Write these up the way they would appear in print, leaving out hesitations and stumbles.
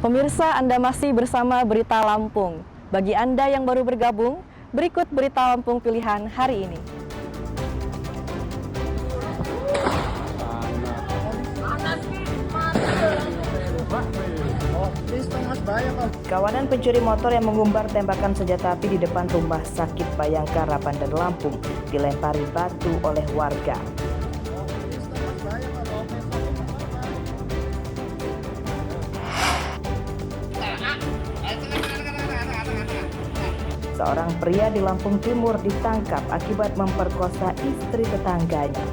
Pemirsa, Anda masih bersama Berita Lampung. Bagi Anda yang baru bergabung, berikut Berita Lampung pilihan hari ini. Kawanan pencuri motor yang mengumbar tembakan senjata api di depan rumah sakit Bayangkara, Bandar Lampung dilempari batu oleh warga. Seorang pria di Lampung Timur ditangkap akibat memperkosa istri tetangganya.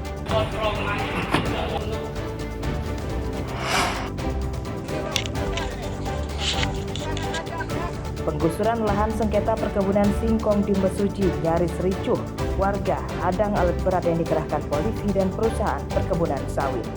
Penggusuran lahan sengketa perkebunan singkong di Mesuji nyaris ricuh. Warga hadang alat berat yang dikerahkan polisi dan perusahaan perkebunan sawit.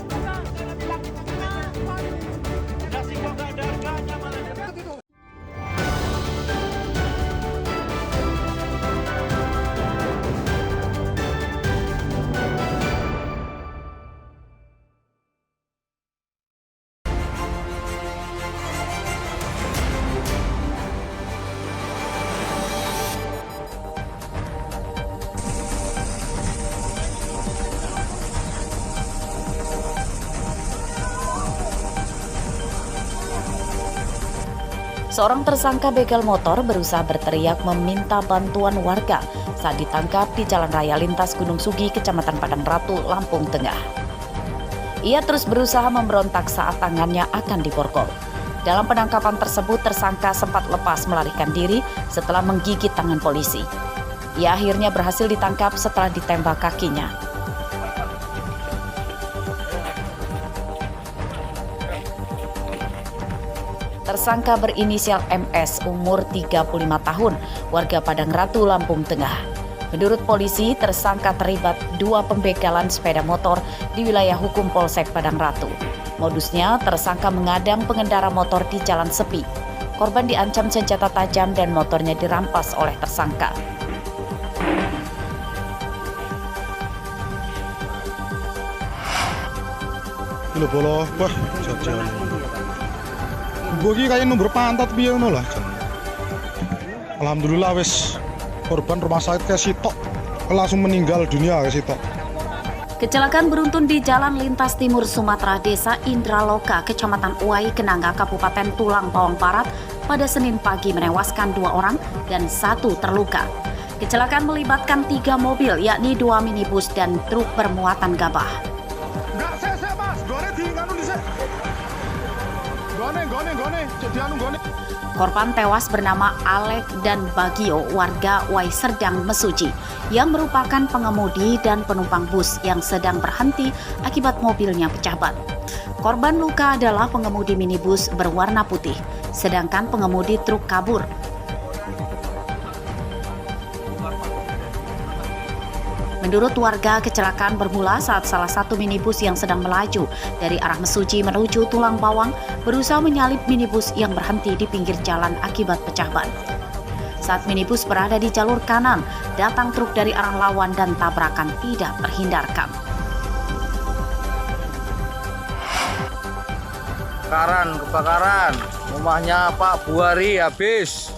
Seorang tersangka begal motor berusaha berteriak meminta bantuan warga saat ditangkap di Jalan Raya Lintas Gunung Sugi, Kecamatan Padang Ratu, Lampung Tengah. Ia terus berusaha memberontak saat tangannya akan diborgol. Dalam penangkapan tersebut, tersangka sempat lepas melarikan diri setelah menggigit tangan polisi. Ia akhirnya berhasil ditangkap setelah ditembak kakinya. Tersangka berinisial MS, umur 35 tahun, warga Padang Ratu, Lampung Tengah. Menurut polisi, tersangka terlibat 2 pembegalan sepeda motor di wilayah hukum Polsek Padang Ratu. Modusnya, tersangka mengadang pengendara motor di jalan sepi. Korban diancam senjata tajam dan motornya dirampas oleh tersangka. Lho bolo, wah jajan. Gue ki kayak nomor pantat piye ngono lah. Alhamdulillah wis korban rumah sakit ke sitok langsung meninggal dunia ke sitok. Kecelakaan beruntun di Jalan Lintas Timur Sumatera, Desa Indraloka, Kecamatan Uwai, Kenanga, Kabupaten Tulang Bawang Barat pada Senin pagi menewaskan 2 orang dan 1 terluka. Kecelakaan melibatkan 3 mobil, yakni 2 minibus dan truk bermuatan gabah. Enggak, saya Mas, gone di nganu dhisik. Gone. Korban tewas bernama Alek dan Bagio, warga Wai Serdang, Mesuji, yang merupakan pengemudi dan penumpang bus yang sedang berhenti akibat mobilnya pecah ban. Korban luka adalah pengemudi minibus berwarna putih, sedangkan pengemudi truk kabur. Menurut warga, kecelakaan bermula saat salah satu minibus yang sedang melaju dari arah Mesuji menuju Tulang Bawang berusaha menyalip minibus yang berhenti di pinggir jalan akibat pecah ban. Saat minibus berada di jalur kanan, datang truk dari arah lawan dan tabrakan tidak terhindarkan. Kebakaran, rumahnya Pak Buhari habis.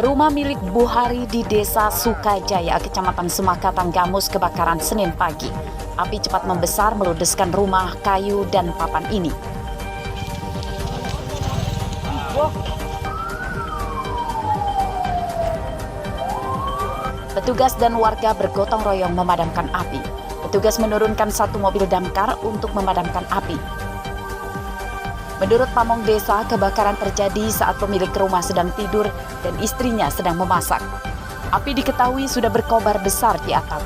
Rumah milik Buhari di Desa Sukajaya, Kecamatan Semakatan Gamus kebakaran Senin pagi. Api cepat membesar meludeskan rumah kayu dan papan ini. Petugas dan warga bergotong royong memadamkan api. Petugas menurunkan 1 mobil damkar untuk memadamkan api. Menurut pamong desa, kebakaran terjadi saat pemilik rumah sedang tidur dan istrinya sedang memasak. Api diketahui sudah berkobar besar di atap.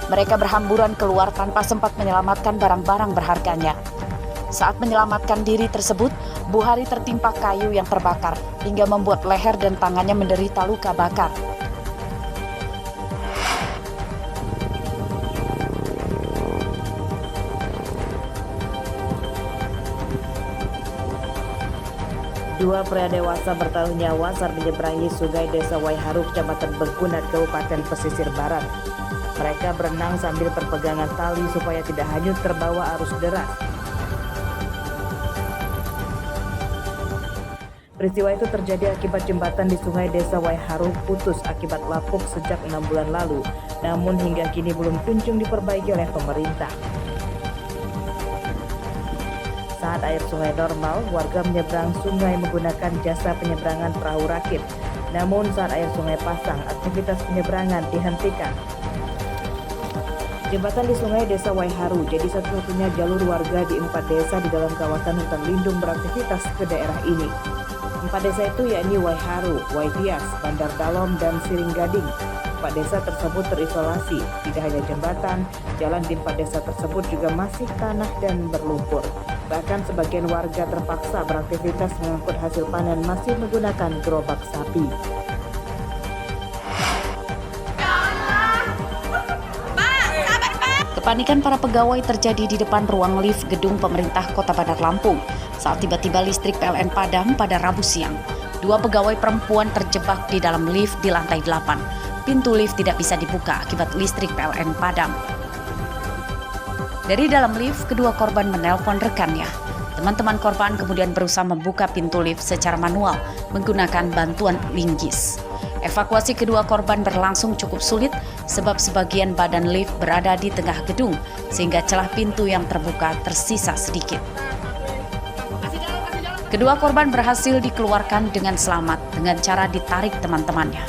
Mereka berhamburan keluar tanpa sempat menyelamatkan barang-barang berharganya. Saat menyelamatkan diri tersebut, Buhari tertimpa kayu yang terbakar hingga membuat leher dan tangannya menderita luka bakar. Dua pria dewasa bertaruh nyawa saat menyeberangi sungai Desa Waiharu, Kecamatan Begunat, Kabupaten Pesisir Barat. Mereka berenang sambil berpegangan tali supaya tidak hanyut terbawa arus deras. Peristiwa itu terjadi akibat jembatan di Sungai Desa Waiharu putus akibat lapuk sejak 6 bulan lalu, namun hingga kini belum kunjung diperbaiki oleh pemerintah. Saat air sungai normal, warga menyeberang sungai menggunakan jasa penyeberangan perahu rakit. Namun saat air sungai pasang, aktivitas penyeberangan dihentikan. Jembatan di Sungai Desa Waiharu jadi satu-satunya jalur warga di 4 desa di dalam kawasan hutan lindung beraktivitas ke daerah ini. 4 desa itu yakni Waiharu, Waipias, Bandar Dalom, dan Siringgading. 4 desa tersebut terisolasi. Tidak hanya jembatan, jalan di 4 desa tersebut juga masih tanah dan berlumpur. Bahkan sebagian warga terpaksa beraktivitas mengangkut hasil panen masih menggunakan gerobak sapi. Kepanikan para pegawai terjadi di depan ruang lift gedung pemerintah Kota Bandar Lampung saat tiba-tiba listrik PLN padam pada Rabu siang. 2 pegawai perempuan terjebak di dalam lift di lantai 8. Pintu lift tidak bisa dibuka akibat listrik PLN padam. Dari dalam lift, kedua korban menelpon rekannya. Teman-teman korban kemudian berusaha membuka pintu lift secara manual menggunakan bantuan linggis. Evakuasi kedua korban berlangsung cukup sulit sebab sebagian badan lift berada di tengah gedung sehingga celah pintu yang terbuka tersisa sedikit. Kedua korban berhasil dikeluarkan dengan selamat dengan cara ditarik teman-temannya.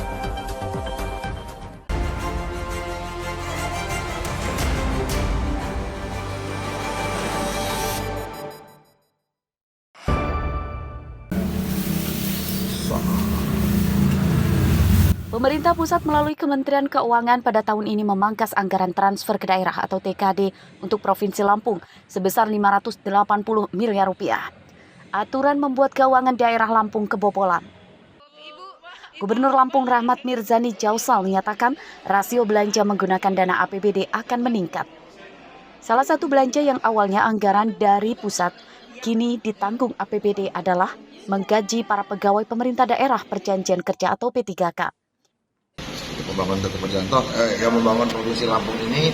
Pemerintah pusat melalui Kementerian Keuangan pada tahun ini memangkas anggaran transfer ke daerah atau TKD untuk Provinsi Lampung sebesar 580 miliar rupiah. Aturan membuat keuangan daerah Lampung kebobolan. Gubernur Lampung Rahmat Mirzani Jausal menyatakan rasio belanja menggunakan dana APBD akan meningkat. Salah satu belanja yang awalnya anggaran dari pusat kini ditanggung APBD adalah menggaji para pegawai pemerintah daerah perjanjian kerja atau P3K. Membangun Provinsi Lampung ini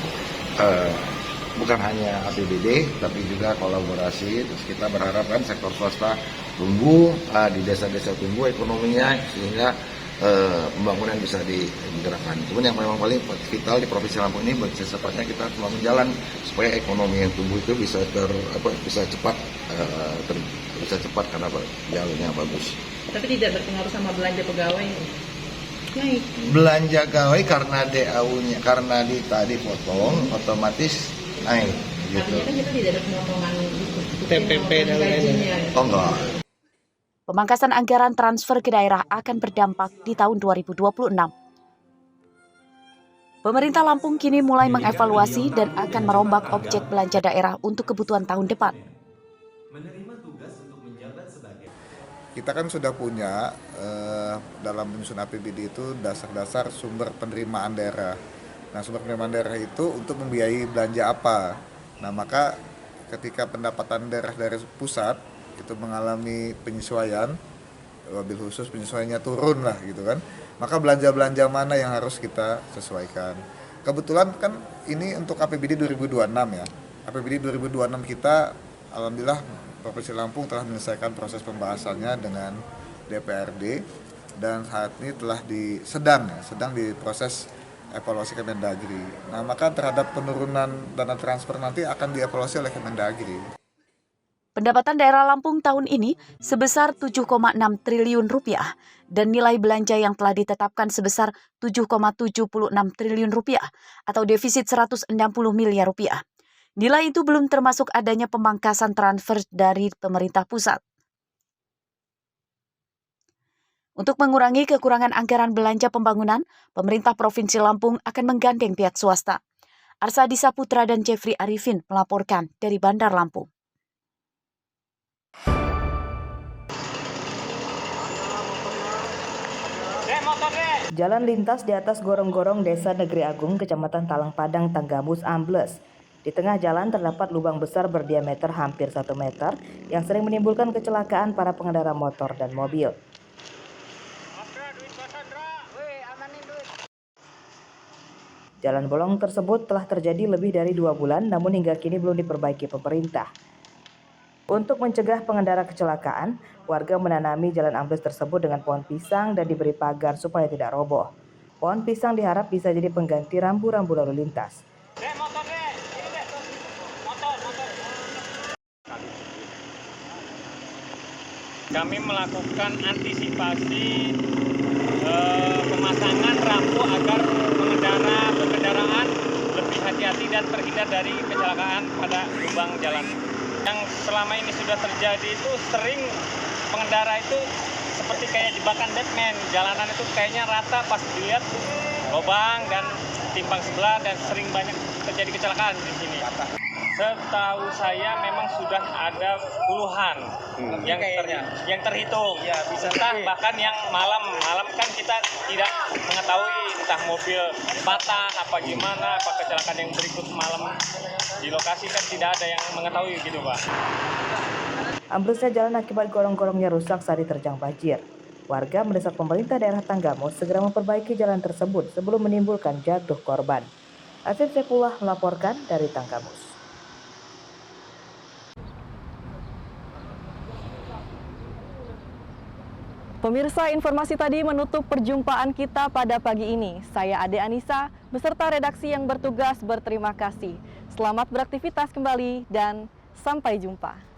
bukan hanya APBD tapi juga kolaborasi. Terus kita berharap kan sektor swasta tumbuh, di desa-desa tumbuh ekonominya sehingga pembangunan bisa digerakkan. Kemudian yang memang paling vital di Provinsi Lampung ini secepatnya kita membangun jalan supaya ekonomi yang tumbuh itu bisa cepat karena jalannya bagus. Tapi tidak berpengaruh sama belanja pegawai. Naik. Belanja pegawai karena DAU-nya karena tadi potong otomatis naik gitu. Artinya kan kita tidak ada pemotongan TPP dan lainnya. Oh enggak. Pemangkasan anggaran transfer ke daerah akan berdampak di tahun 2026. Pemerintah Lampung kini mulai mengevaluasi dan akan merombak objek belanja daerah untuk kebutuhan tahun depan. Kita kan sudah punya dalam penyusunan APBD itu dasar-dasar sumber penerimaan daerah. Nah, sumber penerimaan daerah itu untuk membiayai belanja apa? Nah, maka ketika pendapatan daerah dari pusat itu mengalami penyesuaian, wabil khusus penyesuaiannya turun lah gitu kan, maka belanja-belanja mana yang harus kita sesuaikan. Kebetulan kan ini untuk APBD 2026 ya. APBD 2026 kita alhamdulillah Provinsi Lampung telah menyelesaikan proses pembahasannya dengan DPRD dan saat ini telah sedang diproses evaluasi Kemendagri. Nah, maka terhadap penurunan dana transfer nanti akan dievaluasi oleh Kemendagri. Pendapatan daerah Lampung tahun ini sebesar 7,6 triliun rupiah dan nilai belanja yang telah ditetapkan sebesar 7,76 triliun rupiah atau defisit 160 miliar rupiah. Nilai itu belum termasuk adanya pemangkasan transfer dari pemerintah pusat. Untuk mengurangi kekurangan anggaran belanja pembangunan, pemerintah Provinsi Lampung akan menggandeng pihak swasta. Arsadi Saputra dan Jeffrey Arifin melaporkan dari Bandar Lampung. Jalan lintas di atas gorong-gorong Desa Negeri Agung, Kecamatan Talang Padang, Tanggamus ambles. Di tengah jalan terdapat lubang besar berdiameter hampir 1 meter yang sering menimbulkan kecelakaan para pengendara motor dan mobil. Jalan bolong tersebut telah terjadi lebih dari 2 bulan namun hingga kini belum diperbaiki pemerintah. Untuk mencegah pengendara kecelakaan, warga menanami jalan ambles tersebut dengan pohon pisang dan diberi pagar supaya tidak roboh. Pohon pisang diharap bisa jadi pengganti rambu-rambu lalu lintas. Kami melakukan antisipasi pemasangan rambu agar pengendaraan lebih hati-hati dan terhindar dari kecelakaan pada lubang jalan. Yang selama ini sudah terjadi itu sering pengendara itu seperti kayak jebakan Batman. Jalanan itu kayaknya rata, pas dilihat lubang dan timpang sebelah, dan sering banyak terjadi kecelakaan di sini. Setahu saya memang sudah ada puluhan yang terhitung. Ya, bisa bahkan yang malam kan kita tidak mengetahui entah mobil patah apa gimana, apa kecelakaan yang berikut malam di lokasi kan tidak ada yang mengetahui gitu, Pak. Amblesnya jalan akibat gorong-gorongnya rusak saat diterjang banjir. Warga mendesak pemerintah daerah Tanggamus segera memperbaiki jalan tersebut sebelum menimbulkan jatuh korban. Afif Sepullah melaporkan dari Tanggamus. Pemirsa, informasi tadi menutup perjumpaan kita pada pagi ini. Saya Ade Anissa beserta redaksi yang bertugas berterima kasih. Selamat beraktivitas kembali dan sampai jumpa.